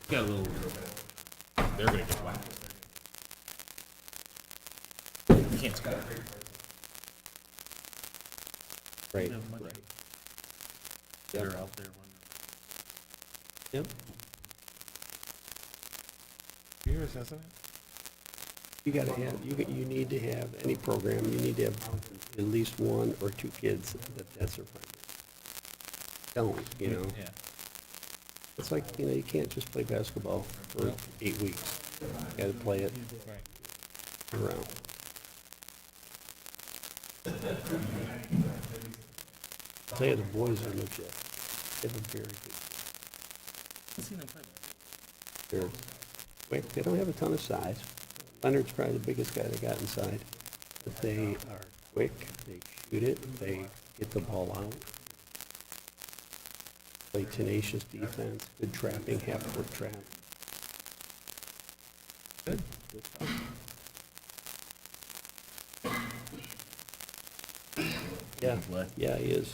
Got a little. They're gonna get whacked. You can't score. Right. They're out there. Yep. Years, hasn't it? You gotta have, you need to have, any program, you need to have at least one or two kids that's their primary. Don't, you know? Yeah. It's like, you know, you can't just play basketball for 8 weeks. You gotta play it Right. around. I'll tell you, the boys are legit. They have a very good, I've seen them play. they're quick. They don't have a ton of size. Leonard's probably the biggest guy they got inside. But they are quick, they shoot it, they get the ball out. Play tenacious defense, good trapping, half-court trap. Good. Good stuff. Yeah, yeah, he is.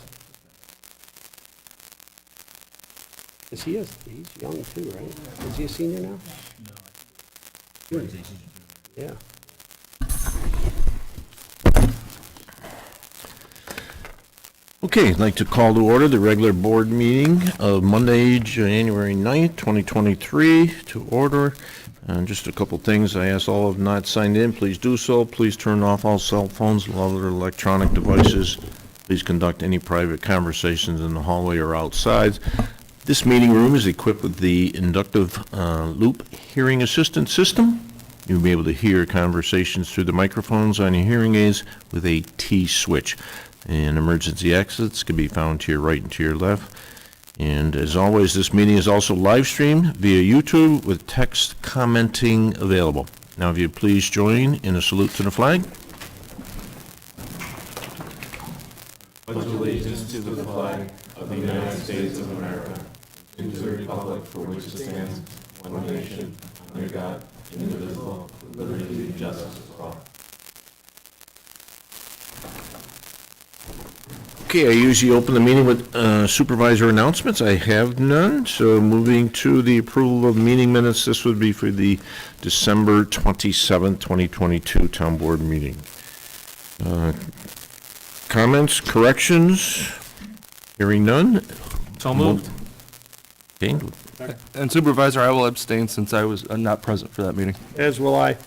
Is he, he's young too, right? Is he a senior now? No. Yeah. Okay, I'd like to call to order the regular board meeting of Monday, January 9th, 2023 to order. Just a couple things. I asked all of not signed in, please do so. Please turn off all cell phones and other electronic devices. Please conduct any private conversations in the hallway or outside. This meeting room is equipped with the inductive loop hearing assistant system. You'll be able to hear conversations through the microphones on your hearing aids with a T switch. And emergency exits can be found to your right and to your left. And as always, this meeting is also live streamed via YouTube with text commenting available. Now, if you please join in a salute to the flag. Pledge allegiance to the flag of the United States of America, and to the republic for which it stands, one nation, under God, indivisible, with liberty and justice for all. Okay, I usually open the meeting with supervisor announcements. I have none, so moving to the approval of meeting minutes, this would be for the December 27th, 2022 town board meeting. Comments, corrections? Hearing none? So moved. Okay, And Supervisor, I will abstain since I was not present for that meeting. As will I.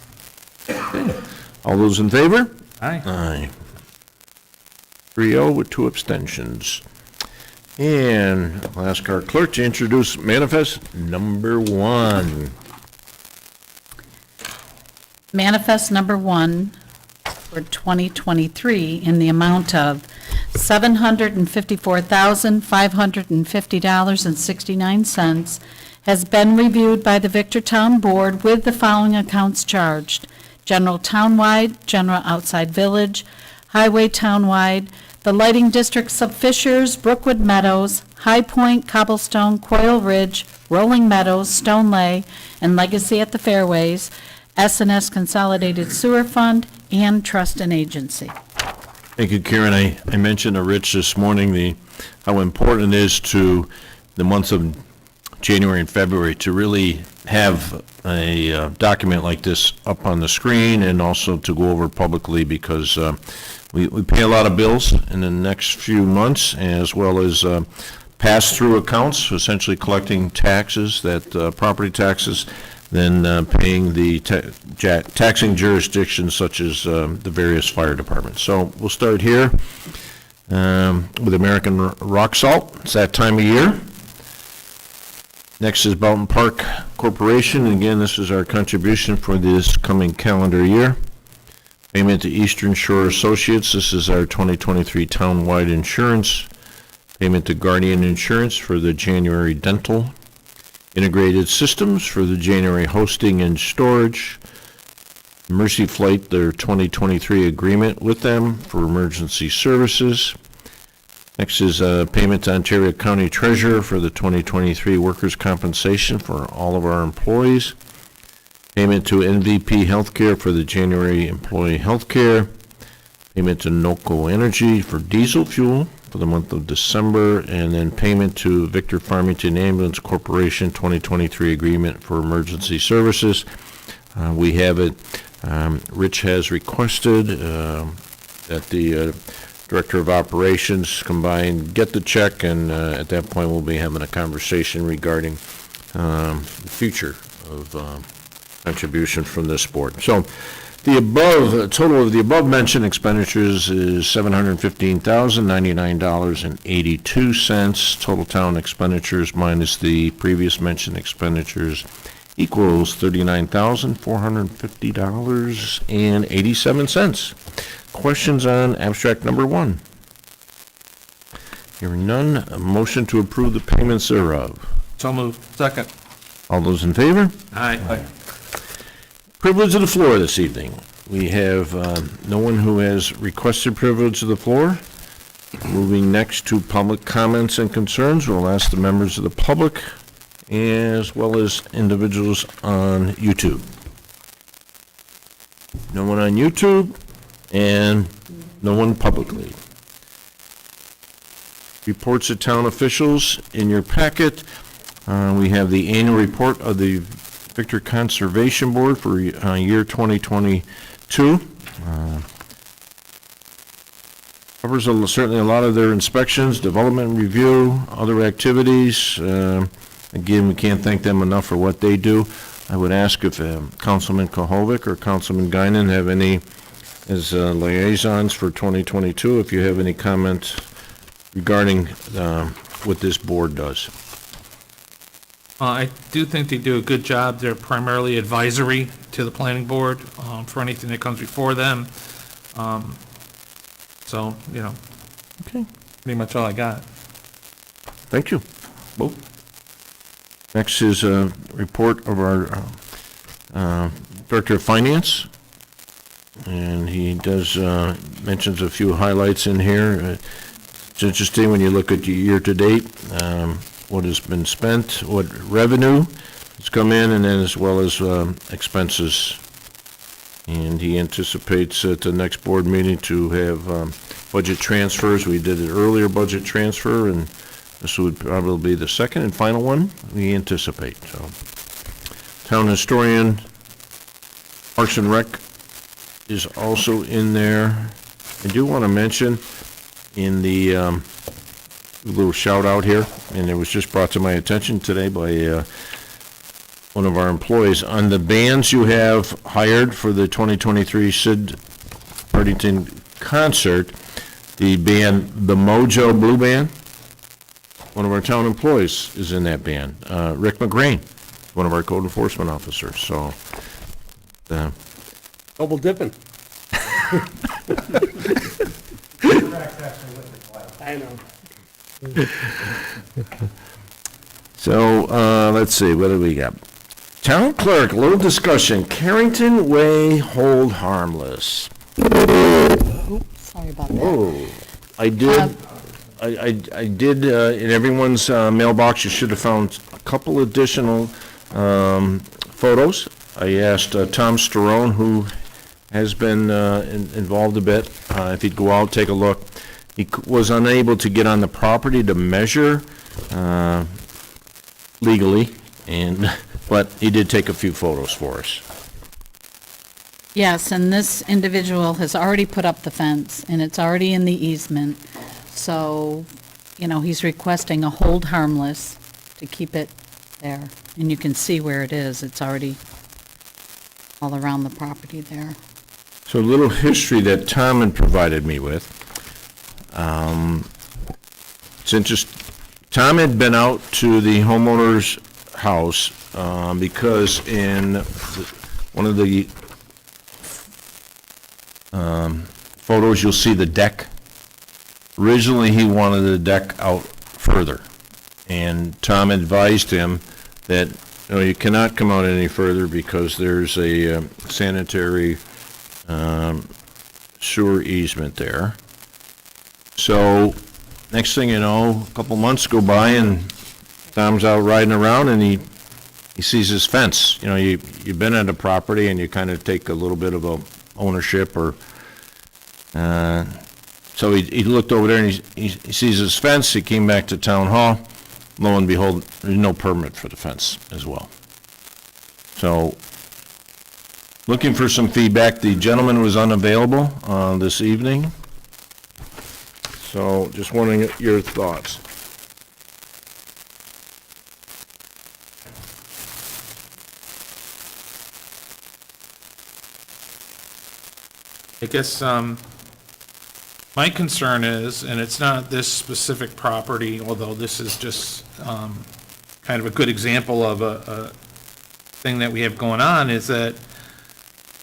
all those in favor? Aye. Aye. 3-0 with 2 abstentions. And I'll ask our clerk to introduce manifest number 1. Manifest number 1 for 2023 in the amount of $754,550.69 has been reviewed by the Victortown Board with the following accounts charged: general townwide, general outside village, highway townwide, the lighting districts of Fishers, Brookwood Meadows, High Point, Cobblestone, Coil Ridge, Rolling Meadows, Stone Lay, and Legacy at the Fairways, S&S Consolidated Sewer Fund, and Trust and Agency. Thank you, Karen. I mentioned to Rich this morning how important it is to the months of January and February to really have a document like this up on the screen and also to go over publicly, because we pay a lot of bills in the next few months, as well as pass-through accounts, essentially collecting taxes, property taxes, then paying the taxing jurisdictions such as the various fire departments. So we'll start here with American Rock Salt. It's that time of year. Next is Belton Park Corporation. Again, this is our contribution for this coming calendar year. Payment to Eastern Shore Associates. This is our 2023 townwide insurance. Payment to Guardian Insurance for the January dental. Integrated Systems for the January hosting and storage. Mercy Flight, their 2023 agreement with them for emergency services. Next is payment to Ontario County Treasurer for the 2023 workers' compensation for all of our employees. Payment to NVP Healthcare for the January employee healthcare. Payment to NOCO Energy for diesel fuel. for the month of December, and then payment to Victor Farmington Ambulance Corporation 2023 agreement for emergency services. We have it, Rich has requested that the Director of Operations get the check, and at that point, we'll be having a conversation regarding the future of contribution from this board. So the total of the above-mentioned expenditures is $715,099.82. Total town expenditures minus the previous mentioned expenditures equals $39,450.87. Questions on abstract number 1? Hearing none, a motion to approve the payments thereof. So moved. Second. All those in favor? Aye. Privilege of the floor this evening. We have no one who has requested privilege of the floor. Moving next to public comments and concerns, we'll ask the members of the public as well as individuals on YouTube. No one on YouTube and no one publicly. Reports of town officials in your packet. We have the annual report of the Victor Conservation Board for year 2022. Covers certainly a lot of their inspections, development review, other activities. Again, we can't thank them enough for what they do. I would ask if Councilman Kohovic or Councilman Guinan have any, as liaisons for 2022, if you have any comments regarding what this board does. I do think they do a good job. They're primarily advisory to the planning board for anything that comes before them. So, Okay. pretty much all I got. Thank you. Both. Next is a report of our Director of Finance. And he does, mentions a few highlights in here. It's interesting when you look at year-to-date, what has been spent, what revenue has come in, and then as well as expenses. And he anticipates at the next board meeting to have budget transfers. We did an earlier budget transfer, and this would probably be the second and final one we anticipate. So, Town Historian, Parks and Rec is also in there. I do want to mention in the little shout out here, and it was just brought to my attention today by one of our employees, on the bands you have hired for the 2023 Sid Partington concert, the band, the Mojo Blue Band, one of our town employees is in that band. Rick McGrain, one of our code enforcement officers, so. Double dipping. I know. So, let's see, what do we got? Town clerk, little discussion, Carrington Way hold harmless. Sorry about that. Oh, I did, in everyone's mailbox, you should have found a couple additional photos. I asked Tom Sterone, who has been involved a bit, if he'd go out, take a look. He was unable to get on the property to measure legally, but he did take a few photos for us. Yes, and this individual has already put up the fence, and it's already in the easement. So, he's requesting a hold harmless to keep it there. And you can see where it is. It's already all around the property there. So a little history that Tom had provided me with. It's interesting. Tom had been out to the homeowner's house because in one of the photos, you'll see the deck. Originally, he wanted the deck out further, and Tom advised him that you cannot come out any further because there's a sanitary sewer easement there. So next thing you know, a couple months go by and Tom's out riding around and he sees his fence. You've been at a property and you kind of take a little bit of a ownership or So he looked over there and he sees his fence, he came back to town hall, lo and behold, there's no permit for the fence as well. So, looking for some feedback, the gentleman was unavailable this evening. So, just wondering your thoughts. I guess, my concern is, and it's not this specific property, although this is just, kind of a good example of a thing that we have going on, is that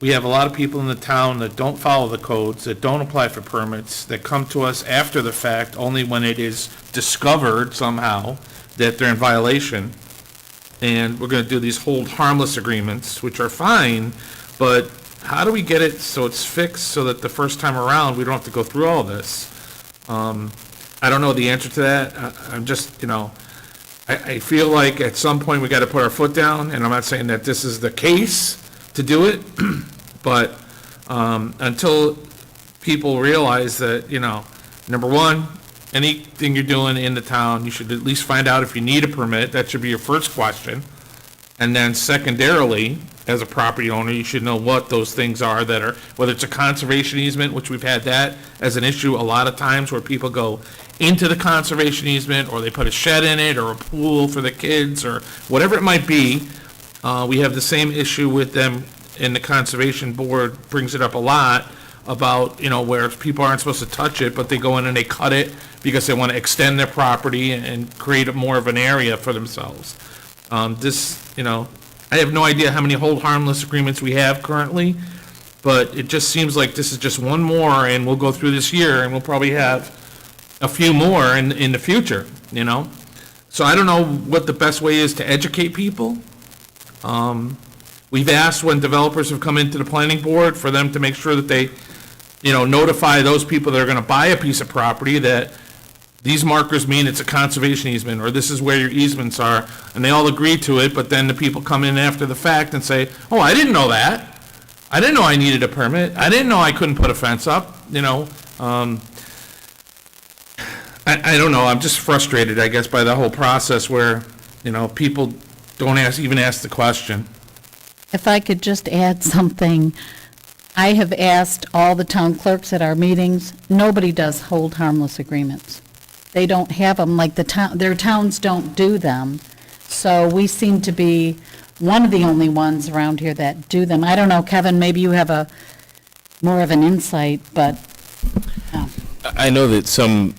we have a lot of people in the town that don't follow the codes, that don't apply for permits, that come to us after the fact, only when it is discovered somehow that they're in violation. And we're gonna do these hold harmless agreements, which are fine, but how do we get it so it's fixed so that the first time around, we don't have to go through all this? I don't know the answer to that. I'm just, I feel like at some point we gotta put our foot down, and I'm not saying that this is the case to do it, but, until people realize that, number one, anything you're doing in the town, you should at least find out if you need a permit. That should be your first question. And then secondarily, as a property owner, you should know what those things are that are, whether it's a conservation easement, which we've had that as an issue a lot of times, where people go into the conservation easement, or they put a shed in it, or a pool for the kids, or whatever it might be. We have the same issue with them, and the Conservation Board brings it up a lot, about, where people aren't supposed to touch it, but they go in and they cut it because they want to extend their property and create more of an area for themselves. I have no idea how many hold harmless agreements we have currently, but it just seems like this is just one more, and we'll go through this year, and we'll probably have a few more in the future, So I don't know what the best way is to educate people. We've asked, when developers have come into the planning board, for them to make sure that they, notify those people that are gonna buy a piece of property that these markers mean it's a conservation easement, or this is where your easements are, and they all agree to it, but then the people come in after the fact and say, oh, I didn't know that. I didn't know I needed a permit. I didn't know I couldn't put a fence up, I don't know, I'm just frustrated, I guess, by the whole process where, people don't even ask the question. If I could just add something, I have asked all the town clerks at our meetings, nobody does hold harmless agreements. They don't have them, like their towns don't do them. So we seem to be one of the only ones around here that do them. I don't know, Kevin, maybe you have more of an insight, but, I know that some,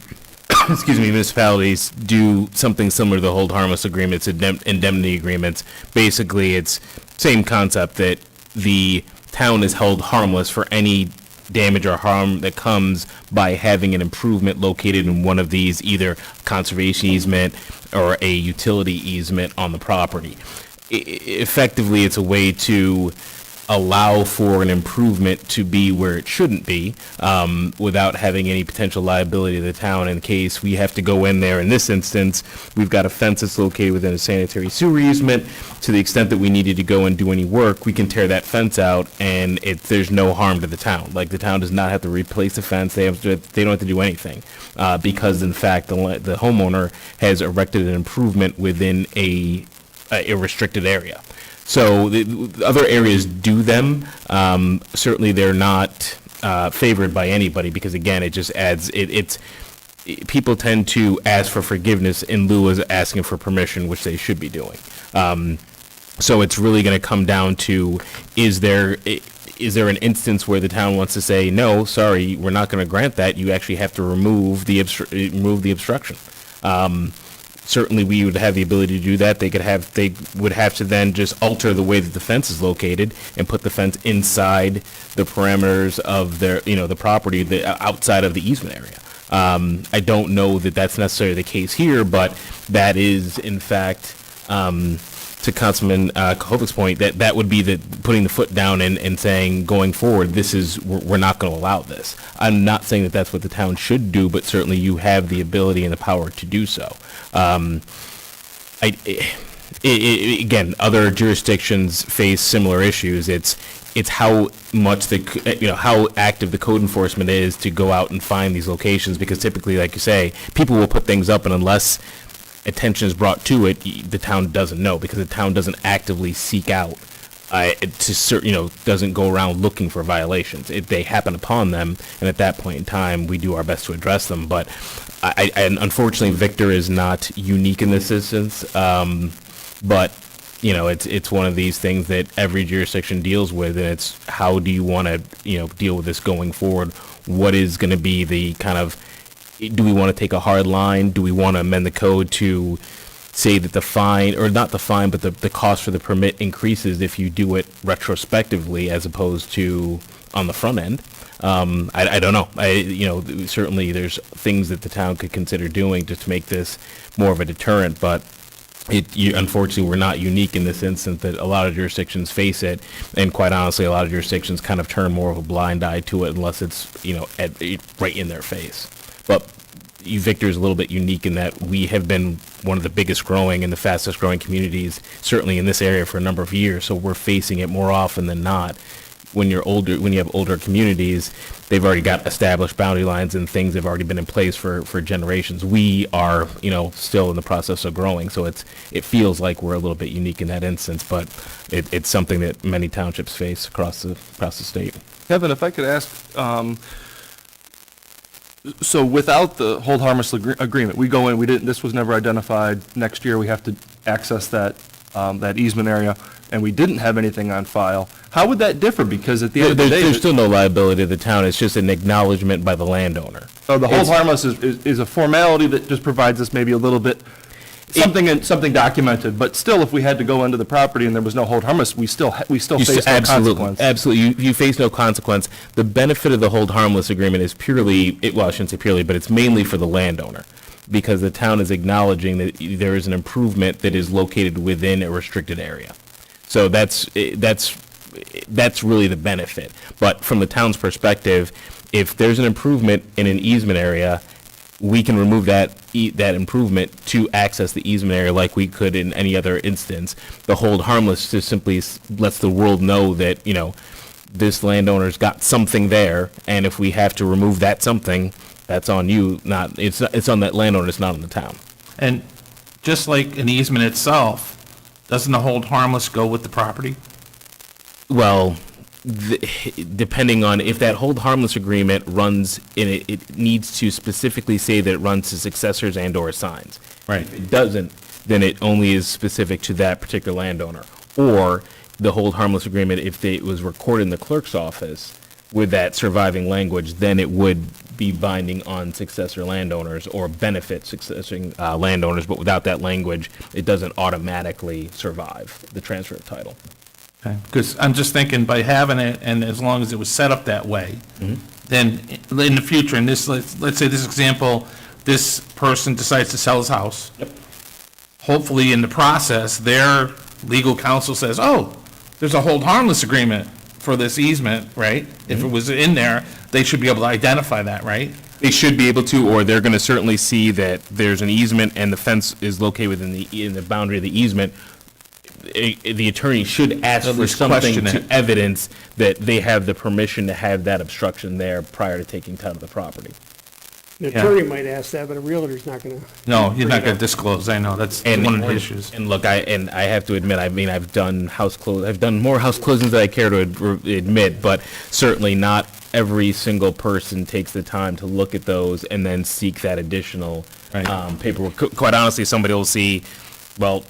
municipalities do something similar to the hold harmless agreements, indemnity agreements. Basically, it's same concept, that the town is held harmless for any damage or harm that comes by having an improvement located in one of these, either conservation easement or a utility easement on the property. Effectively, it's a way to allow for an improvement to be where it shouldn't be, without having any potential liability to the town in case we have to go in there. In this instance, we've got a fence that's located within a sanitary sewer easement. To the extent that we needed to go and do any work, we can tear that fence out, and there's no harm to the town. Like, the town does not have to replace the fence. They don't have to do anything, because in fact, the homeowner has erected an improvement within a restricted area. So the other areas do them. Certainly, they're not favored by anybody, because again, it just adds, people tend to ask for forgiveness in lieu of asking for permission, which they should be doing. So it's really going to come down to, is there an instance where the town wants to say, no, sorry, we're not going to grant that. You actually have to remove the obstruction. Certainly, we would have the ability to do that. They would have to then just alter the way that the fence is located and put the fence inside the parameters of their, the property, outside of the easement area. I don't know that that's necessarily the case here, but that is, in fact, to Councilman Kohovic's point, that would be putting the foot down and saying, going forward, we're not going to allow this. I'm not saying that that's what the town should do, but certainly you have the ability and the power to do so. Again, other jurisdictions face similar issues. it's how much how active the code enforcement is to go out and find these locations, because typically, like you say, people will put things up, and unless attention is brought to it, the town doesn't know, because the town doesn't actively seek out doesn't go around looking for violations. They happen upon them, and at that point in time, we do our best to address them. But and unfortunately, Victor is not unique in this instance. But it's one of these things that every jurisdiction deals with, and it's how do you want to deal with this going forward? What is going to be the kind of, do we want to take a hard line? Do we want to amend the code to say that the fine, or not the fine, but the cost for the permit increases if you do it retrospectively as opposed to on the front end? I don't know. Certainly there's things that the town could consider doing just to make this more of a deterrent, but unfortunately, we're not unique in this instance, that a lot of jurisdictions face it, and quite honestly, a lot of jurisdictions kind of turn more of a blind eye to it unless it's, right in their face. But Victor is a little bit unique in that we have been one of the biggest growing and the fastest growing communities, certainly in this area, for a number of years, so we're facing it more often than not. When you have older communities, they've already got established boundary lines and things have already been in place for generations. We are, still in the process of growing, so it feels like we're a little bit unique in that instance, but it's something that many townships face across the state. Kevin, if I could ask, so without the hold harmless agreement, we go in, this was never identified, next year we have to access that easement area, and we didn't have anything on file, how would that differ? Because at the end of the day, there's still no liability to the town, it's just an acknowledgement by the landowner. so the hold harmless is a formality that just provides us maybe a little bit, something documented, but still, if we had to go into the property and there was no hold harmless, we still face no consequence. Absolutely, you face no consequence. The benefit of the hold harmless agreement is purely, I shouldn't say purely, but it's mainly for the landowner, because the town is acknowledging that there is an improvement that is located within a restricted area. So that's really the benefit. But from the town's perspective, if there's an improvement in an easement area, we can remove that improvement to access the easement area like we could in any other instance. The hold harmless just simply lets the world know that, this landowner's got something there, and if we have to remove that something, that's on you, it's on that landowner, it's not on the town. And just like an easement itself, doesn't the hold harmless go with the property? Well, depending on if that hold harmless agreement runs in it needs to specifically say that it runs to successors and or assigns. Right. If it doesn't, then it only is specific to that particular landowner. Or the hold harmless agreement, if it was recorded in the clerk's office with that surviving language, then it would be binding on successor landowners or benefit successing landowners, but without that language, it doesn't automatically survive the transfer of title. Okay, because I'm just thinking by having it, and as long as it was set up that way, then in the future, in this, let's say this example, this person decides to sell his house. Yep. Hopefully in the process, their legal counsel says, oh, there's a hold harmless agreement for this easement, right? If it was in there, they should be able to identify that, right? They should be able to, or they're going to certainly see that there's an easement and the fence is located within the boundary of the easement. The attorney should ask At for least something question to it. evidence that they have the permission to have that obstruction there prior to taking title of the property. An attorney might ask that, but a realtor's not gonna. No, you're not going to disclose, I know, that's one of the issues. And look, I have to admit, I've done I've done more house closings than I care to admit, but certainly not every single person takes the time to look at those and then seek that additional Right. paperwork. Quite honestly, somebody will see, well,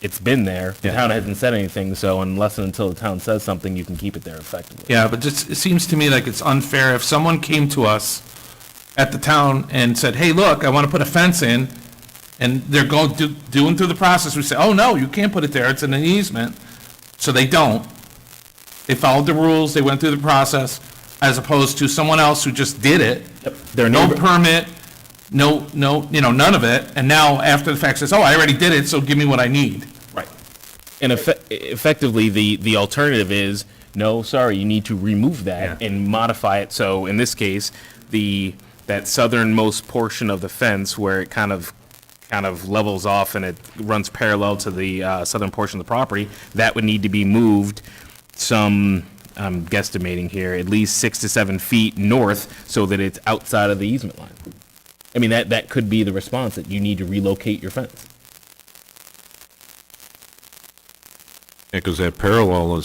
it's been there, the Yeah. town hasn't said anything, so unless and until the town says something, you can keep it there effectively. Yeah, but just, it seems to me like it's unfair if someone came to us at the town and said, hey, look, I want to put a fence in, and they're doing through the process, we say, oh, no, you can't put it there, it's in an easement, so they don't. They followed the rules, they went through the process, as opposed to someone else who just did it. Their No neighbor- permit, no, none of it, and now after the fact says, oh, I already did it, so give me what I need. Right. And effectively, the alternative is, no, sorry, you need to remove that Yeah. and modify it. So in this case, that southernmost portion of the fence where it kind of levels off and it runs parallel to the southern portion of the property, that would need to be moved some I'm guesstimating here, at least 6 to 7 feet north so that it's outside of the easement line. I mean, that could be the response, that you need to relocate your fence. Because that parallel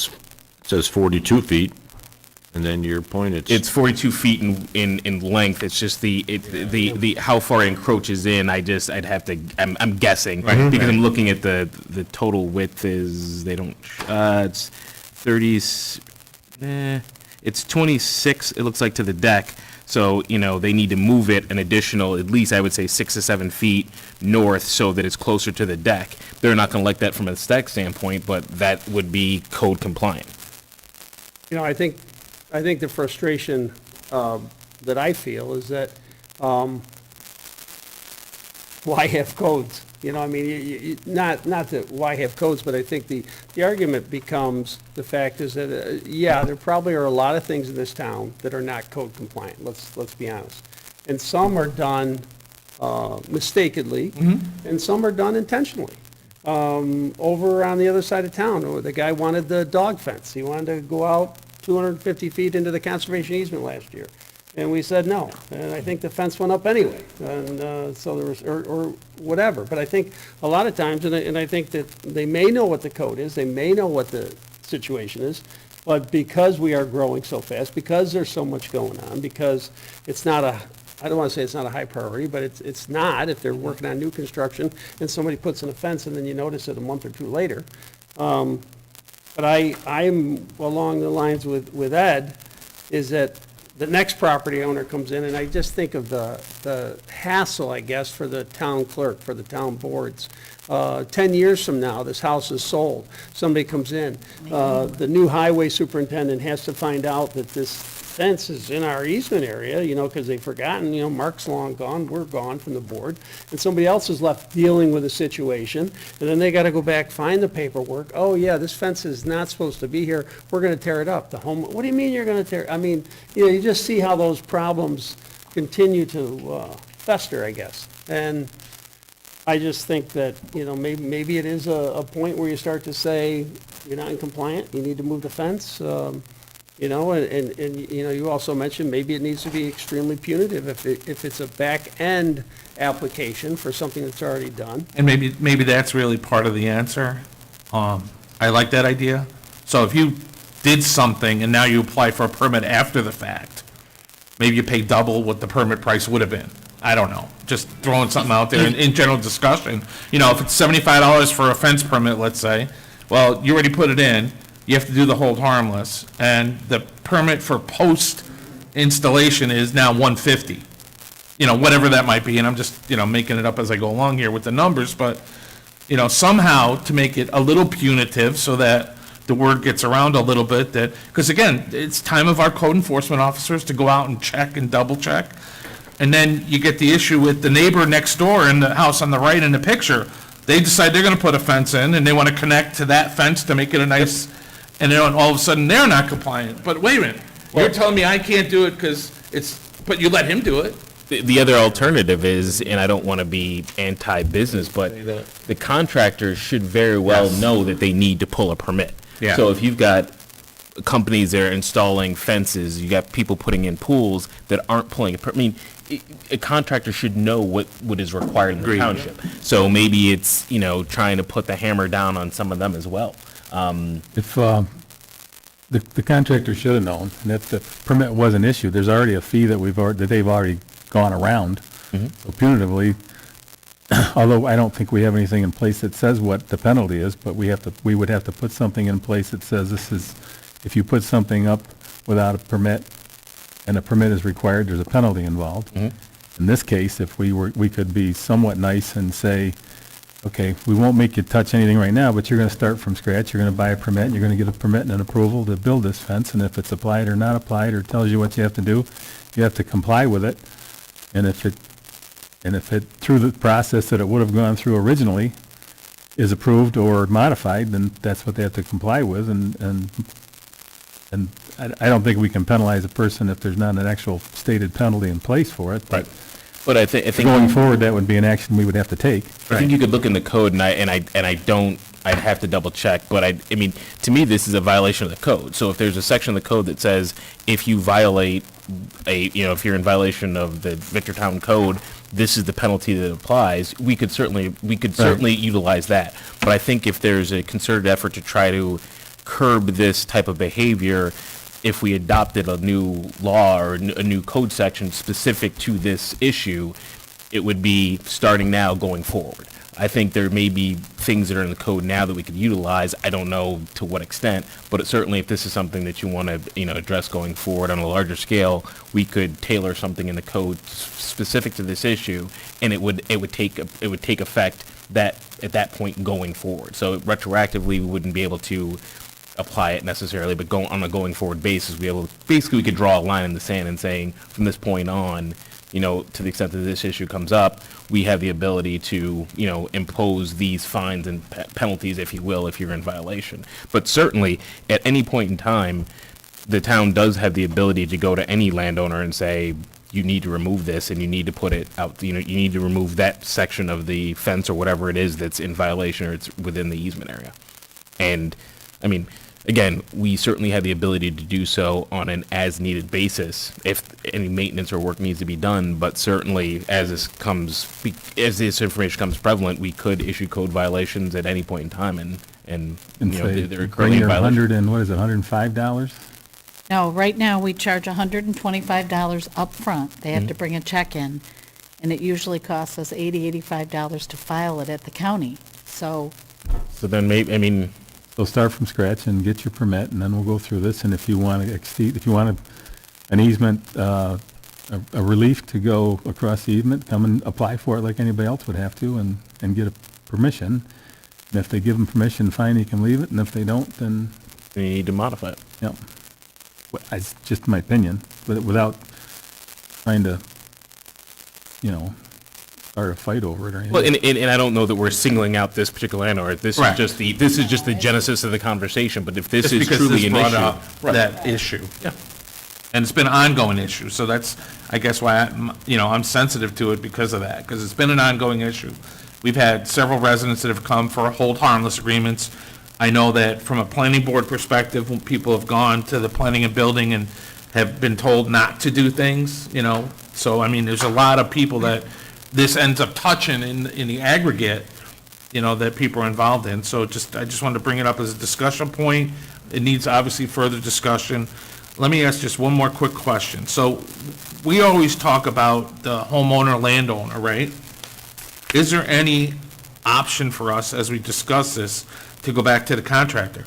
says 42 feet, and then your point, It's 42 feet in length. It's just the how far it encroaches in. I'd have to. I'm guessing because I'm looking at the total width is it's 30. It's 26. It looks like to the deck. So they need to move it an additional, at least I would say 6 to 7 feet north, so that it's closer to the deck. They're not going to like that from a aesthetic standpoint, but that would be code compliant. I think the frustration that I feel is that why have codes? I mean, not that why have codes, but I think the argument becomes, the fact is that, there probably are a lot of things in this town that are not code compliant, let's be honest. And some are done mistakenly, and some are done intentionally. Over on the other side of town, the guy wanted the dog fence. He wanted to go out 250 feet into the conservation easement last year. And we said no, and I think the fence went up anyway, and so there was, or whatever. But I think a lot of times, and I think that they may know what the code is, they may know what the situation is, but because we are growing so fast, because there's so much going on, because it's not I don't want to say it's not a high priority, but it's not if they're working on new construction and somebody puts in a fence and then you notice it a month or two later. But I'm along the lines with Ed, is that the next property owner comes in, and I just think of the hassle, I guess, for the town clerk, for the town boards. 10 years from now, this house is sold. Somebody comes in. The new highway superintendent has to find out that this fence is in our easement area, because they've forgotten, Mark's long gone, we're gone from the board, and somebody else is left dealing with the situation, and then they got to go back, find the paperwork. Oh, yeah, this fence is not supposed to be here. We're going to tear it up. What do you mean you're going to tear? I mean, you just see how those problems continue to fester, I guess. And I just think that, maybe it is a point where you start to say, you're not in compliant, you need to move the fence. And you also mentioned maybe it needs to be extremely punitive if it's a back-end application for something that's already done. And maybe that's really part of the answer. I like that idea. So if you did something and now you apply for a permit after the fact, maybe you pay double what the permit price would have been. I don't know, just throwing something out there in general discussion. If it's $75 for a fence permit, let's say, well, you already put it in, you have to do the hold harmless, and the permit for post-installation is now $150. Whatever that might be, and I'm just, making it up as I go along here with the numbers, but, somehow to make it a little punitive so that the word gets around a little bit that, because again, it's time of our code enforcement officers to go out and check and double check. And then you get the issue with the neighbor next door in the house on the right in the picture. They decide they're gonna put a fence in, and they wanna connect to that fence to make it a nice, and then all of a sudden, they're not compliant. But wait a minute, you're telling me I can't do it because but you let him do it. The other alternative is, and I don't want to be anti-business, but the contractors should very well know that they need to pull a permit. Yeah. So if you've got companies that are installing fences, you got people putting in pools that aren't pulling a permit. I mean, a contractor should know what is required in the township. So maybe it's, trying to put the hammer down on some of them as well. If the contractor should have known, and if the permit wasn't issued, there's already a fee that they've already gone around. So punitively, although I don't think we have anything in place that says what the penalty is, but we would have to put something in place that says if you put something up without a permit and a permit is required, there's a penalty involved. In this case, if we could be somewhat nice and say, okay, we won't make you touch anything right now, but you're going to start from scratch. You're going to buy a permit, and you're going to get a permit and an approval to build this fence, and if it's applied or not applied, or tells you what you have to do, you have to comply with it. And if it, through the process that it would have gone through originally, is approved or modified, then that's what they have to comply with, and I don't think we can penalize a person if there's not an actual stated penalty in place for it, but But I think going forward, that would be an action we would have to take. I think you could look in the code, and I don't I'd have to double check, but I mean, to me, this is a violation of the code. So if there's a section of the code that says if you violate if you're in violation of the Victortown code, this is the penalty that applies, we could certainly utilize that. But I think if there's a concerted effort to try to curb this type of behavior, if we adopted a new law or a new code section specific to this issue, it would be starting now going forward. I think there may be things that are in the code now that we could utilize. I don't know to what extent, but certainly if this is something that you want to, address going forward on a larger scale, we could tailor something in the code specific to this issue, and it would take effect that at that point going forward. So retroactively, we wouldn't be able to apply it necessarily, but on a going forward basis, we could draw a line in the sand and saying from this point on, to the extent that this issue comes up, we have the ability to, impose these fines and penalties, if you will, if you're in violation. But certainly, at any point in time, the town does have the ability to go to any landowner and say, you need to remove this and you need to put it out, you need to remove that section of the fence or whatever it is that's in violation or it's within the easement area. And, I mean, again, we certainly have the ability to do so on an as-needed basis if any maintenance or work needs to be done, but certainly as this information becomes prevalent, we could issue code violations at any point in time and say, they're bring currently in your violation. $105? No, right now, we charge $125 up front. They have to bring a check in, and it usually costs us $85 to file it at the county. So So then maybe, So start from scratch and get your permit, and then we'll go through this, and if you want to exceed, if you want an easement, a relief to go across the easement, come and apply for it like anybody else would have to, and get a permission. And if they give them permission, fine, you can leave it, and if they don't, then, you need to modify it. yep. It's just my opinion, but without trying to, start a fight over it or anything. Well, and I don't know that we're singling out this particular landowner. This Right. is just the genesis of the conversation. But if this Just is because truly this an brought issue, up that issue. Yeah. And it's been an ongoing issue, so that's, I guess, why, I'm sensitive to it because of that, because it's been an ongoing issue. We've had several residents that have come for hold harmless agreements. I know that from a planning board perspective, when people have gone to the planning and building and have been told not to do things, so, I mean, there's a lot of people that this ends up touching in the aggregate, that people are involved in. So I just wanted to bring it up as a discussion point. It needs obviously further discussion. Let me ask just one more quick question. So we always talk about the homeowner, landowner, right? Is there any option for us, as we discuss this, to go back to the contractor?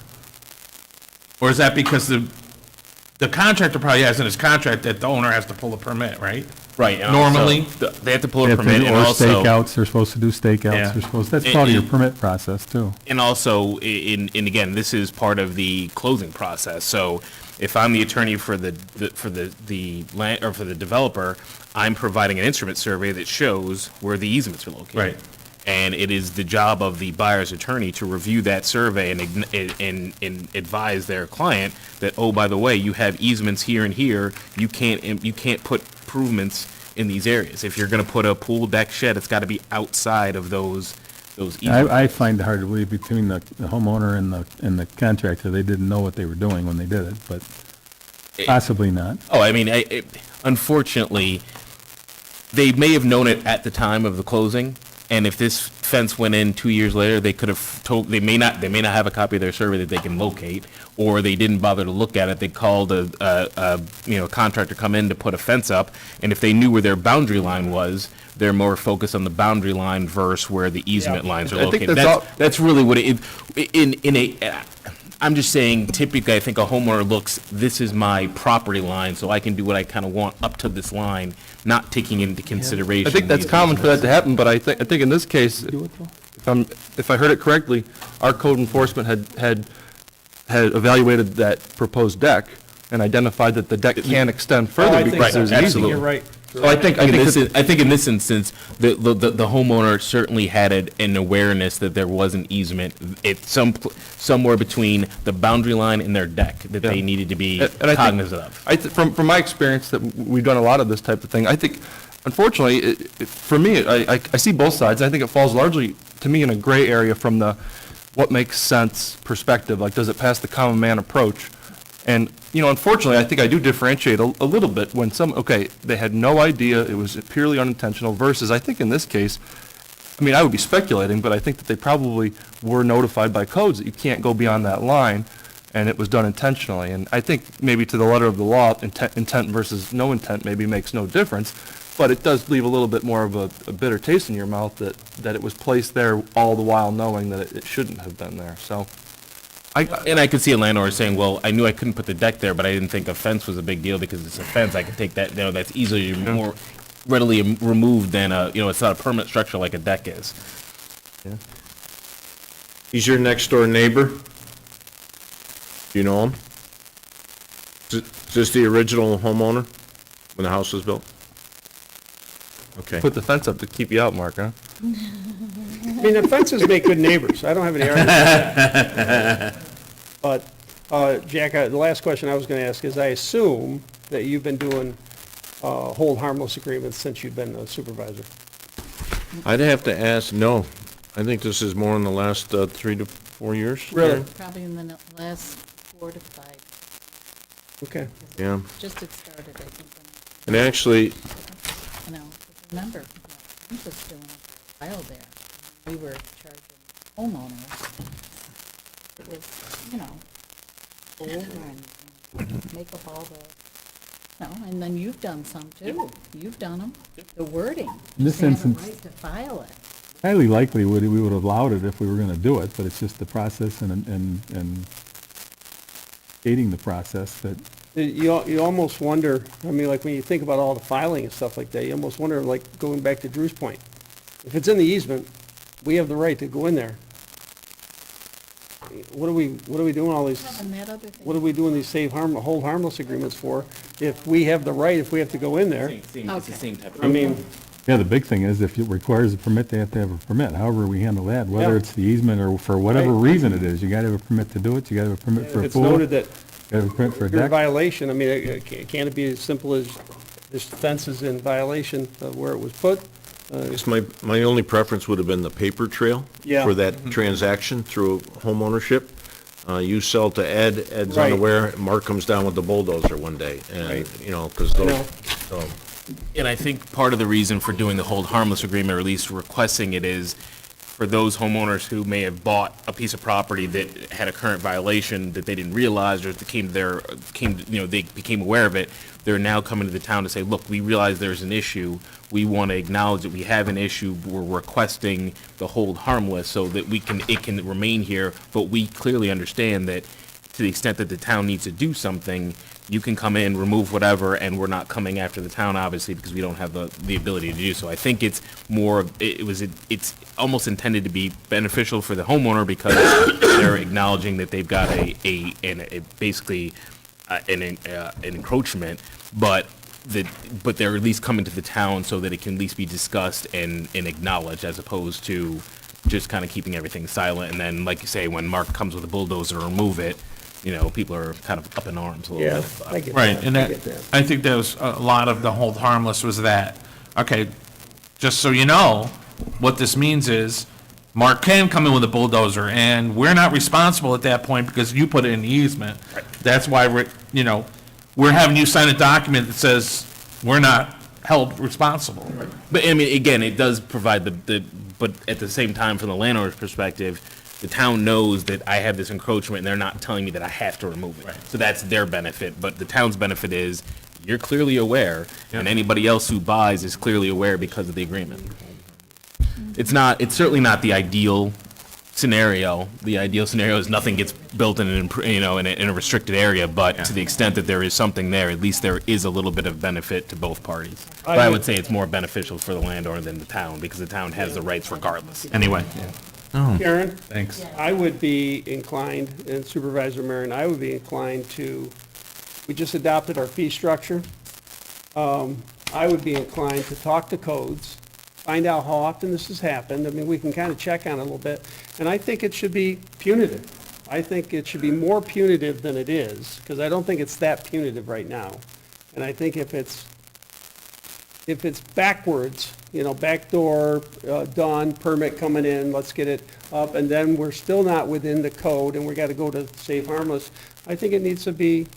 Or is that because the contractor probably has in his contract that the owner has to pull a permit, right? right? Normally- they have to pull They a have to permit, do- and Or also. stakeouts, they're supposed to do stakeouts, Yeah. they're supposed, that's part of your permit process, too. And also, and again, this is part of the closing process. So if I'm the attorney for the land, or for the developer, I'm providing an instrument survey that shows where the easements are located. Right. And it is the job of the buyer's attorney to review that survey and advise their client that, oh, by the way, you have easements here and here. You can't put improvements in these areas. If you're going to put a pool deck shed, it's got to be outside of those easements. I find it hard to believe between the homeowner and the contractor, they didn't know what they were doing when they did it, but possibly not. Oh, I mean, unfortunately, they may have known it at the time of the closing, and if this fence went in 2 years later, they could have told, they may not have a copy of their survey that they can locate, or they didn't bother to look at it. They called a contractor come in to put a fence up, and if they knew where their boundary line was, they're more focused on the boundary line versus where the easement lines are I think located. that's That's really what I'm just saying, typically, I think a homeowner looks, this is my property line, so I can do what I kind of want up to this line, not taking into consideration. I think that's these common for that easements. to happen, but I think in this case, if I heard it correctly, our code enforcement had evaluated that proposed deck and identified that the deck can extend further because there's an easement. You're right. So I think I think in this instance, the homeowner certainly had an awareness that there was an easement. It's somewhere between the boundary line and their deck that they needed to be And I think- cognizant of. From my experience, that we've done a lot of this type of thing, I think, unfortunately, for me, I see both sides. I think it falls largely, to me, in a gray area from the what makes sense perspective, like, does it pass the common man approach? And, unfortunately, I think I do differentiate a little bit when they had no idea, it was purely unintentional, versus, I think in this case, I would be speculating, but I think that they probably were notified by codes that you can't go beyond that line, and it was done intentionally. And I think maybe to the letter of the law, intent versus no intent maybe makes no difference, but it does leave a little bit more of a bitter taste in your mouth that it was placed there all the while knowing that it shouldn't have been there, so. And I could see a landowner saying, well, I knew I couldn't put the deck there, but I didn't think a fence was a big deal because it's a fence. I could take that, that's easily more readily removed than it's not a permanent structure like a deck is. He's your next door neighbor? Do you know him? Is this the original homeowner when the house was built? Okay. Put the fence up to keep you out, Mark, huh? The fences make good neighbors. I don't have any argument with that. But, Jack, the last question I was going to ask is, I assume that you've been doing hold harmless agreements since you've been a supervisor. I'd have to ask, no. I think this is more in the last 3 to 4 years. Really? Probably in the last 4 to 5. Okay. Yeah. Just it started, I think. And actually, Remember, I was doing it for a while there. We were charging homeowners. It was, go over and make up all the, and then you've done some too. You've done them. The wording. In this They have a instance- right to file it. Highly likely we would have allowed it if we were going to do it, but it's just the process and gating the process that, You almost wonder, like when you think about all the filing and stuff like that, you almost wonder, like going back to Drew's point. If it's in the easement, we have the right to go in there. What are we doing all these, And that other thing. what are we doing these hold harmless agreements for if we have the right, if we have to go in there? It's the same type of. I mean, yeah, the big thing is if it requires a permit, they have to have a permit. However we handle that, whether Yeah. it's the easement or for whatever Right. reason it is, you got to have a permit to do it, you got to have a permit for a it's pool, noted you that got to have a permit for a you're in deck. violation. Can it be as simple as this fence is in violation of where it was put? I guess my only preference would have been the paper trail Yeah. for that transaction through home ownership. You sell to Ed, Ed's Right. unaware, Mark comes down with the bulldozer one day, and, Right. because those, know. so. And I think part of the reason for doing the hold harmless agreement, or at least requesting it, is for those homeowners who may have bought a piece of property that had a current violation that they didn't realize, or they became aware of it. They're now coming to the town to say, look, we realize there's an issue. We want to acknowledge that we have an issue. We're requesting the hold harmless so that it can remain here. But we clearly understand that to the extent that the town needs to do something, you can come in, remove whatever, and we're not coming after the town, obviously, because we don't have the ability to do so. I think it's more, it's almost intended to be beneficial for the homeowner because they're acknowledging that they've got basically an encroachment, but they're at least coming to the town so that it can at least be discussed and acknowledged, as opposed to just kind of keeping everything silent. And then, like you say, when Mark comes with a bulldozer to remove it, people are kind of up in arms a little Yeah, bit. I get Right, that. and I that, get that. I think that was a lot of the hold harmless was that, okay, just so you know, what this means is, Mark can come in with a bulldozer, and we're not responsible at that point because you put it in the easement. That's why we're having you sign a document that says we're not held responsible. But again, it does provide but at the same time, from the landowner's perspective, the town knows that I have this encroachment and they're not telling me that I have to remove it. So that's their benefit, but the town's benefit is you're clearly aware, and anybody else who buys is clearly aware because of the agreement. It's certainly not the ideal scenario. The ideal scenario is nothing gets built in a restricted area, but to the extent that there is something there, at least there is a little bit of benefit to both parties. But I would say it's more beneficial for the landowner than the town, because the town has the rights regardless. Anyway, Karen? thanks. I would be inclined, and Supervisor Marin, I would be inclined to, we just adopted our fee structure. I would be inclined to talk to codes, find out how often this has happened. We can kind of check on it a little bit. And I think it should be punitive. I think it should be more punitive than it is, because I don't think it's that punitive right now. And I think if it's backwards, back door, done, permit coming in, let's get it up, and then we're still not within the code, and we got to go to save harmless. I think it needs to be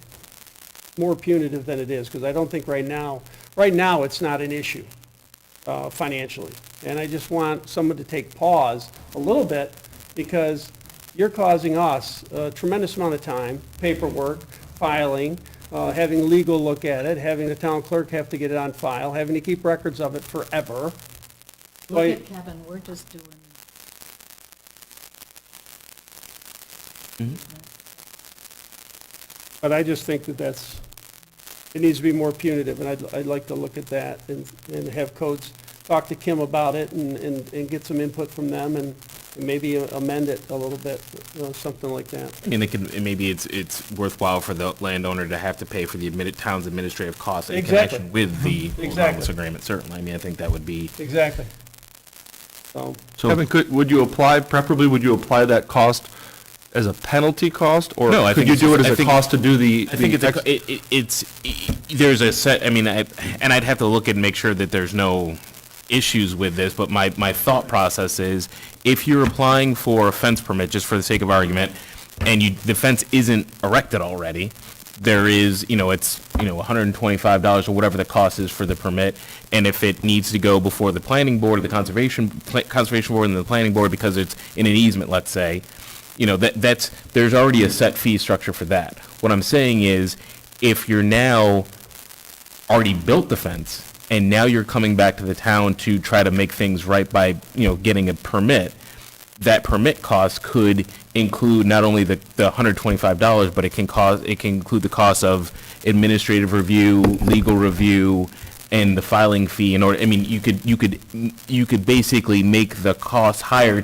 more punitive than it is, because I don't think right now it's not an issue financially. And I just want someone to take pause a little bit, because you're causing us a tremendous amount of time, paperwork, filing, having legal look at it, having the town clerk have to get it on file, having to keep records of it forever. Look at Kevin, we're just doing. But I just think that it needs to be more punitive, and I'd like to look at that and have codes talk to Kim about it and get some input from them and maybe amend it a little bit, something like that. I mean, maybe it's worthwhile for the landowner to have to pay for the town's administrative costs in Exactly. connection with the Exactly. harmless agreement, certainly. I mean, I think that would be. Exactly. So, Kevin, would you apply that cost as a penalty cost? Or No, I could think you it's do it just- as I a think- cost to do the? I think the it's there's a set, I mean, and I'd have to look and make sure that there's no issues with this, but my thought process is, if you're applying for a fence permit, just for the sake of argument, and the fence isn't erected already, there is, it's, $125 or whatever the cost is for the permit, and if it needs to go before the planning board or the conservation board and the planning board because it's in an easement, let's say, there's already a set fee structure for that. What I'm saying is, if you're now already built the fence, and now you're coming back to the town to try to make things right by, getting a permit, that permit cost could include not only the $125, but it can include the cost of administrative review, legal review, and the filing fee. You could basically make the cost higher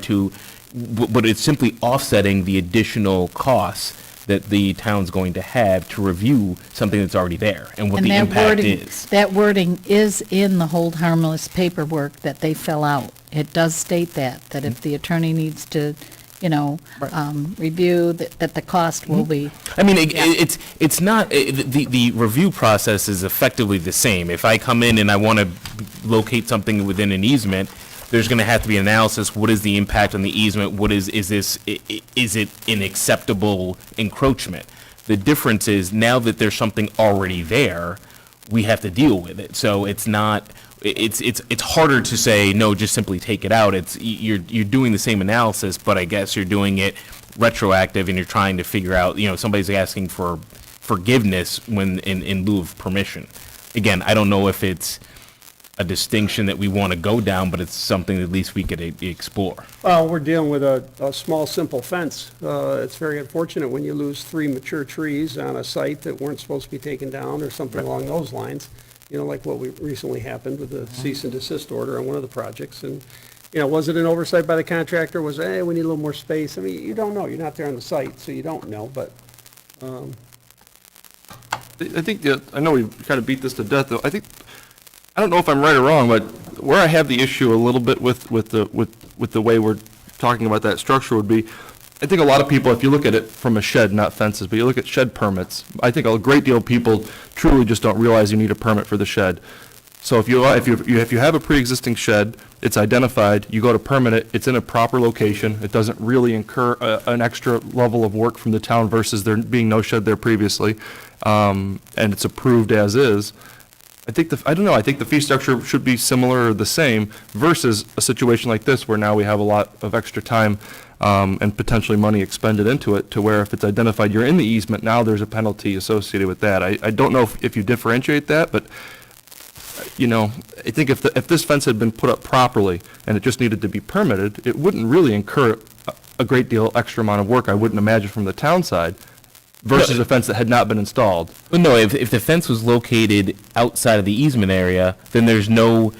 but it's simply offsetting the additional costs that the town's going to have to review something that's already there and what the impact is. That wording is in the hold harmless paperwork that they fill out. It does state that if the attorney needs to, review, that the cost will be. I mean, it's not, the review process is effectively the same. If I come in and I want to locate something within an easement, there's going to have to be an analysis. What is the impact on the easement? Is it an acceptable encroachment? The difference is, now that there's something already there, we have to deal with it. So it's harder to say, no, just simply take it out. You're doing the same analysis, but I guess you're doing it retroactive and you're trying to figure out, somebody's asking for forgiveness when in lieu of permission. Again, I don't know if it's a distinction that we want to go down, but it's something at least we could explore. well, we're dealing with a small, simple fence. It's very unfortunate when you lose 3 mature trees on a site that weren't supposed to be taken down or something along those lines, like what recently happened with the cease and desist order on one of the projects. And, was it an oversight by the contractor? Was, we need a little more space? I mean, you don't know. You're not there on the site, so you don't know, but I think I know we've kind of beat this to death, though. I don't know if I'm right or wrong, but where I have the issue a little bit with the way we're talking about that structure would be, I think a lot of people, if you look at it from a shed, not fences, but you look at shed permits, I think a great deal of people truly just don't realize you need a permit for the shed. So if you have a pre-existing shed, it's identified, you go to permit it, it's in a proper location, it doesn't really incur an extra level of work from the town versus there being no shed there previously, and it's approved as is. I think the fee structure should be similar or the same versus a situation like this where now we have a lot of extra time and potentially money expended into it, to where if it's identified you're in the easement, now there's a penalty associated with that. I don't know if you differentiate that, but, I think if this fence had been put up properly and it just needed to be permitted, it wouldn't really incur a great deal extra amount of work, I wouldn't imagine, from the town side, versus a fence that had not been installed. Well, no, if the fence was located outside of the easement area, then there's no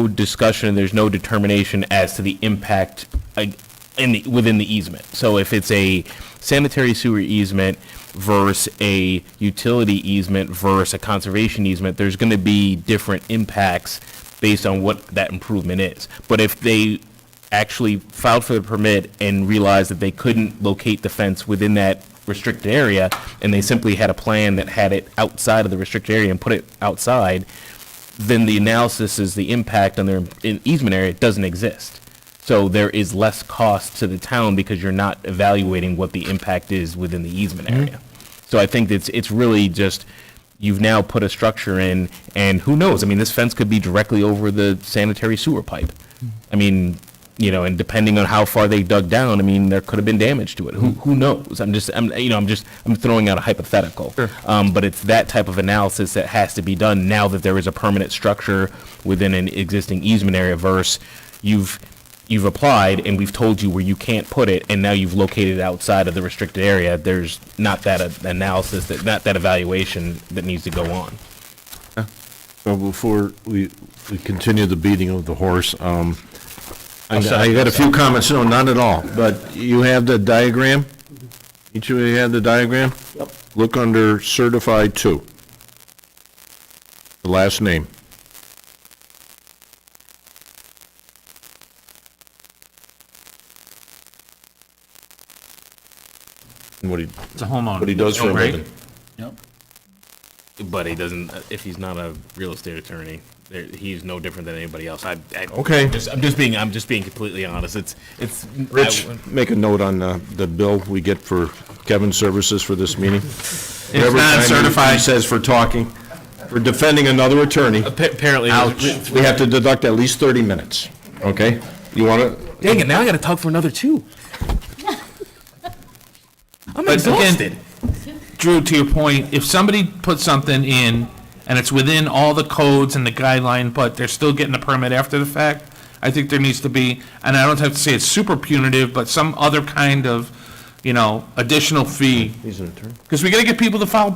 discussion, there's no determination as to the impact within the easement. So if it's a sanitary sewer easement versus a utility easement versus a conservation easement, there's going to be different impacts based on what that improvement is. But if they actually filed for the permit and realized that they couldn't locate the fence within that restricted area, and they simply had a plan that had it outside of the restricted area and put it outside, then the analysis is the impact on their easement area doesn't exist. So there is less cost to the town because you're not evaluating what the impact is within the easement area. So I think it's really just, you've now put a structure in, and who knows? I mean, this fence could be directly over the sanitary sewer pipe. I mean, you know, and depending on how far they dug down, I mean, there could have been damage to it. Who knows? I'm throwing out a hypothetical. But it's that type of analysis that has to be done now that there is a permanent structure within an existing easement area versus you've applied and we've told you where you can't put it, and now you've located it outside of the restricted area. There's not that analysis, not that evaluation that needs to go on. Well, before we continue the beating of the horse, I got a few comments. No, not at all. But you have the diagram? Each of you have the diagram? Yep. Look under certified 2. The last name. And what he It's a homeowner. what he does for a Right? living. Yep. But he doesn't, if he's not a real estate attorney, he's no different than anybody else. Okay. I'm just being completely honest. It's. Rich, make a note on the bill we get for Kevin's services for this meeting. It's not certified. He says for talking, for defending another attorney, Apparently. we have to deduct at least 30 minutes, okay? You want to? Dang it, now I gotta talk for another 2. I'm exhausted. Drew, to your point, if somebody puts something in and it's within all the codes and the guideline, but they're still getting a permit after the fact, I think there needs to be, and I don't have to say it's super punitive, but some other kind of, additional fee. He's an attorney. Because we gotta get people to file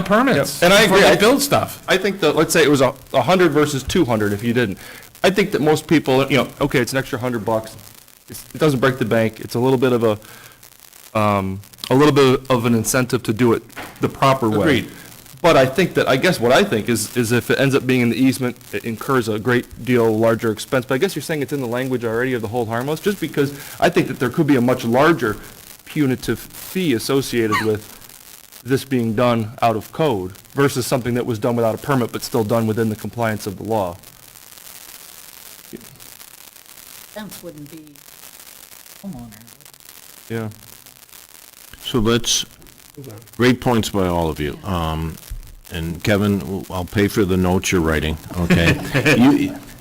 permits. And I before agree. they build stuff. I think that, let's say it was 100 versus 200 if you didn't. I think that most people, okay, it's an extra $100. It doesn't break the bank. It's a little bit of an incentive to do it the proper way. Agreed. But I guess what I think is if it ends up being in the easement, it incurs a great deal larger expense. But I guess you're saying it's in the language already of the hold harmless, just because I think that there could be a much larger punitive fee associated with this being done out of code versus something that was done without a permit but still done within the compliance of the law. Fence wouldn't be homeowner. Yeah. So great points by all of you. And Kevin, I'll pay for the notes you're writing, okay?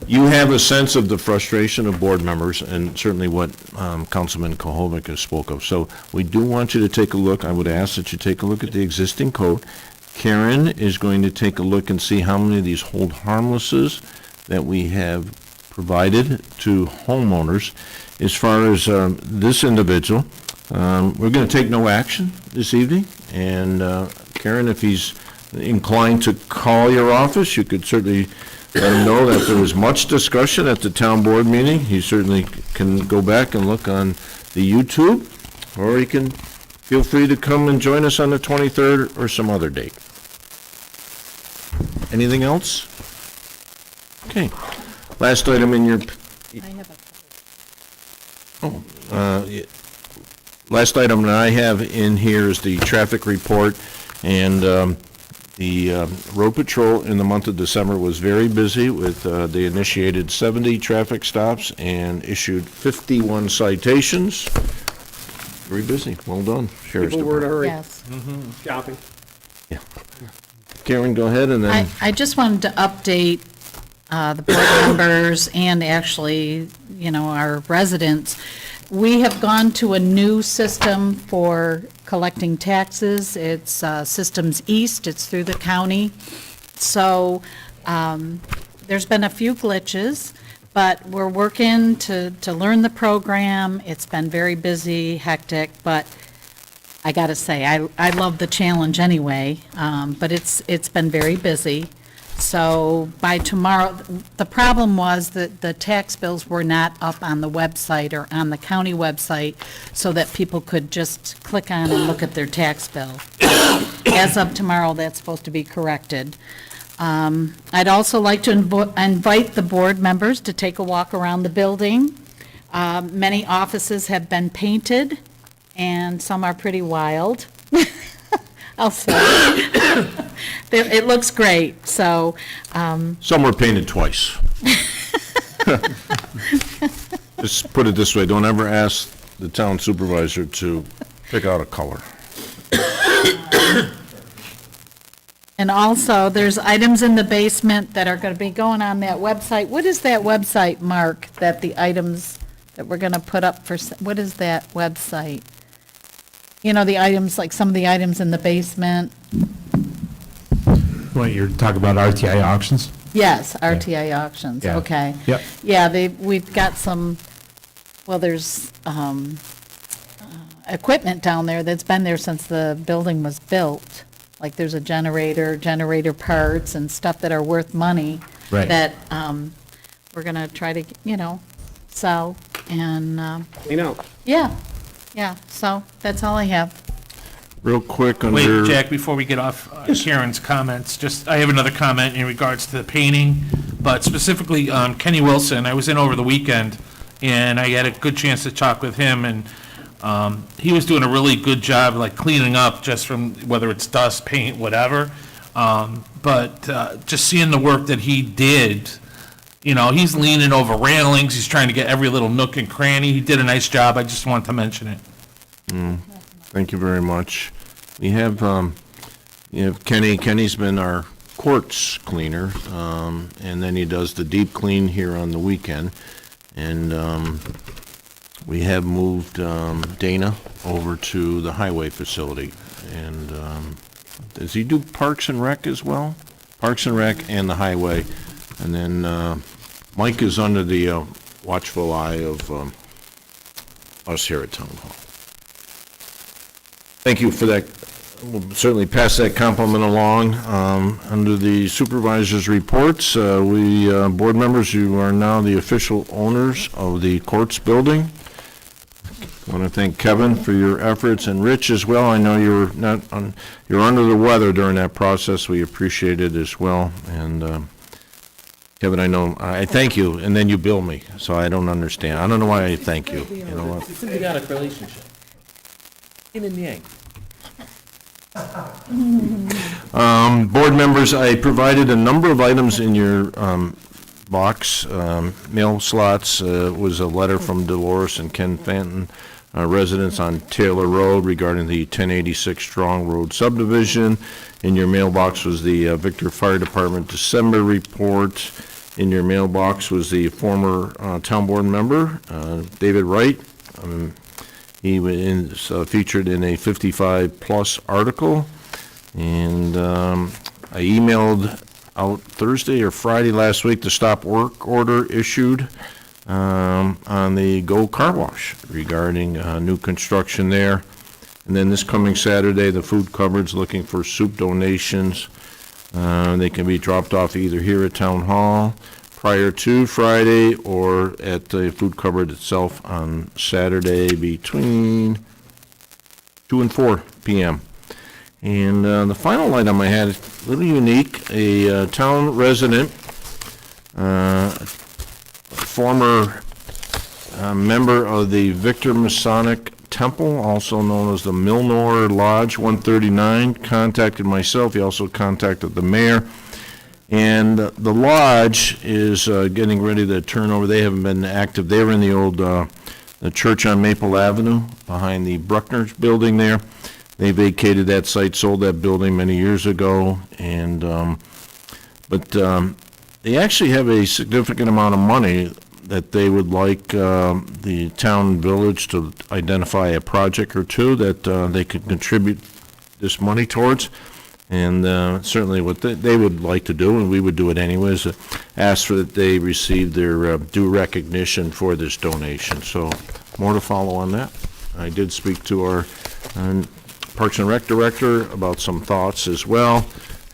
You have a sense of the frustration of board members and certainly what Councilman Kohovic has spoke of. So we do want you to take a look. I would ask that you take a look at the existing code. Karen is going to take a look and see how many of these hold harmlesses that we have provided to homeowners. As far as this individual, we're going to take no action this evening, and Karen, if he's inclined to call your office, you could certainly let him know that there was much discussion at the town board meeting. He certainly can go back and look on the YouTube, or he can feel free to come and join us on the 23rd or some other date. Anything else? Okay. Last item in your... I have a couple. Last item that I have in here is the traffic report, and the road patrol in the month of December was very busy with, they initiated 70 traffic stops and issued 51 citations. Very busy. Well done, Sheriff's People were in a Department. hurry. Yes. Shopping. Karen, go ahead, and then, I just wanted to update the board members and actually, our residents. We have gone to a new system for collecting taxes. It's Systems East. It's through the county. So there's been a few glitches, but we're working to learn the program. It's been very busy, hectic, but I got to say, I love the challenge anyway, but it's been very busy. So by tomorrow, the problem was that the tax bills were not up on the website or on the county website so that people could just click on and look at their tax bill. As of tomorrow, that's supposed to be corrected. I'd also like to invite the board members to take a walk around the building. Many offices have been painted, and some are pretty wild, I'll say. it looks great, so, Some were painted twice. Just put it this way, don't ever ask the town supervisor to pick out a color. and also, there's items in the basement that are gonna be going on that website. What is that website, Mark, that the items that we're gonna put up for, what is that website? You know, the items, like some of the items in the basement? What, you're talking about RTI auctions? Yes, RTI auctions, Yeah. okay. Yep. Yeah, we've got some, well, there's equipment down there that's been there since the building was built. Like, there's a generator parts and stuff that are worth money. Right. That we're going to try to, sell, and, yeah, so that's all I have. Real quick under. Wait, Jack, before we get off Karen's comments, I have another comment in regards to the painting, but specifically Kenny Wilson. I was in over the weekend, and I had a good chance to talk with him, and he was doing a really good job, like cleaning up just from whether it's dust, paint, whatever. But just seeing the work that he did, he's leaning over railings, he's trying to get every little nook and cranny. He did a nice job. I just wanted to mention it. Thank you very much. We have, Kenny. Kenny's been our courts cleaner, and then he does the deep clean here on the weekend. And we have moved Dana over to the highway facility. And does he do Parks and Rec as well? Parks and Rec and the highway. And then Mike is under the watchful eye of us here at Town Hall. Thank you for that. We'll certainly pass that compliment along. Under the supervisor's reports, board members, you are now the official owners of the courts building. I want to thank Kevin for your efforts, and Rich as well. I know you're under the weather during that process. We appreciate it as well. And Kevin, I thank you, and then you bill me, so I don't understand. I don't know why I thank you. You know what? It's a symbiotic relationship. Yin and yang. Board members, I provided a number of items in your box. Mail slots was a letter from Dolores and Ken Fanton, residents on Taylor Road, regarding the 1086 Strong Road subdivision. In your mailbox was the Victor Fire Department December report. In your mailbox was the former town board member, David Wright. He was featured in a 55-plus article, and I emailed out Thursday or Friday last week the stop work order issued on the Go Car Wash regarding new construction there. And then this coming Saturday, the food cupboard's looking for soup donations. They can be dropped off either here at Town Hall prior to Friday or at the food cupboard itself on Saturday between 2 and 4 p.m. And the final item I had is a little unique. A town resident, former member of the Victor Masonic Temple, also known as the Milnor Lodge 139, contacted myself. He also contacted the mayor. And the lodge is getting ready to turn over. They haven't been active. They were in the old the church on Maple Avenue behind the Bruckner's building there. They vacated that site, sold that building many years ago, and but they actually have a significant amount of money that they would like the town and village to identify a project or two that they could contribute this money towards. And certainly what they would like to do, and we would do it anyways, ask for that they receive their due recognition for this donation. So more to follow on that. I did speak to our Parks and Rec director about some thoughts as well.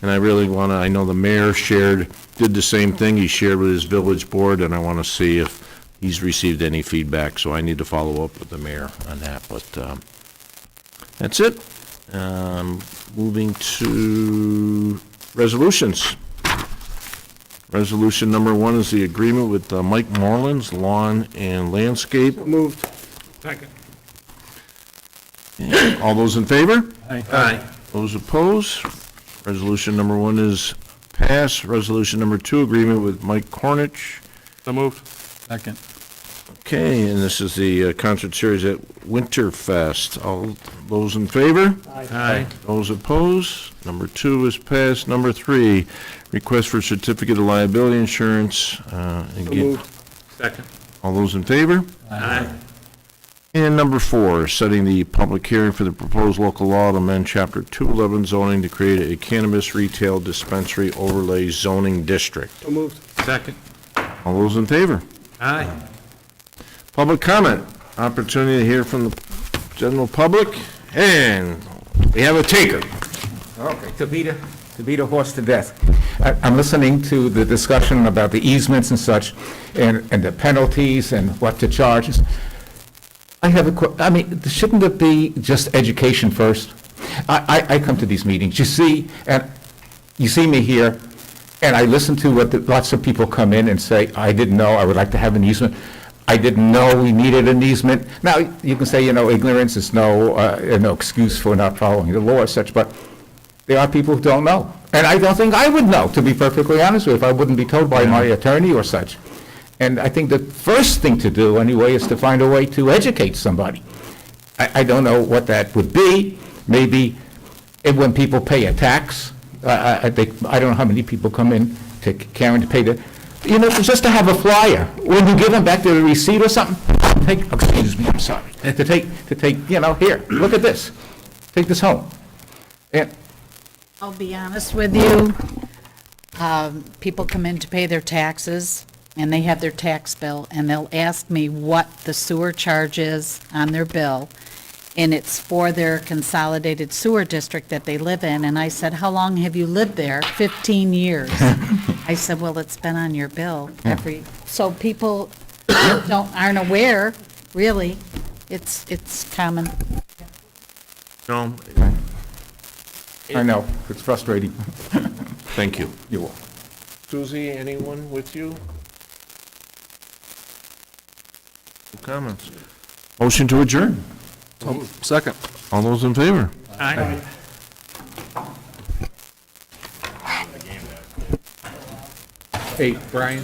And I really want to, I know the mayor did the same thing. He shared with his village board, and I want to see if he's received any feedback. So I need to follow up with the mayor on that. But that's it. Moving to resolutions. Resolution number 1 is the agreement with Mike Moreland's Lawn and Landscape. Moved. Second. All those in favor? Aye. Those opposed? Resolution number 1 is passed. Resolution number 2, agreement with Mike Cornish. So moved. Second. Okay, and this is the concert series at Winterfest. All those in favor? Aye. Those opposed? Number 2 is passed. Number 3, request for certificate of liability insurance. Again, Second. all those in favor? Aye. And number 4, setting the public hearing for the proposed local law to amend Chapter 211 zoning to create a cannabis retail dispensary overlay zoning district. So moved. Second. All those in favor? Aye. Public comment, opportunity to hear from the general public, and we have a taker. Okay, to beat a horse to death. I'm listening to the discussion about the easements and such, and the penalties and what to charge. I have I mean, shouldn't it be just education first? I come to these meetings, and you see me here, and I listen to what lots of people come in and say, I didn't know, I would like to have an easement. I didn't know we needed an easement. Now, you can say, ignorance is no excuse for not following the law as such, but there are people who don't know. And I don't think I would know, to be perfectly honest with you, if I wouldn't be told by my attorney or such. And I think the first thing to do, anyway, is to find a way to educate somebody. I don't know what that would be. Maybe when people pay a tax, I don't know how many people come in to Karen to pay just to have a flyer. When you give them back the receipt or something, excuse me, I'm sorry, to take, here, look at this. Take this home. And I'll be honest with you, people come in to pay their taxes, and they have their tax bill, and they'll ask me what the sewer charge is on their bill, and it's for their consolidated sewer district that they live in, and I said, how long have you lived there? 15 years. I said, well, it's been on your bill so people aren't aware, really. It's common. No, I know, it's frustrating. thank you. You will. Susie, anyone with you? Comments? Motion to adjourn. Second. All those in favor? Aye. Hey, Brian?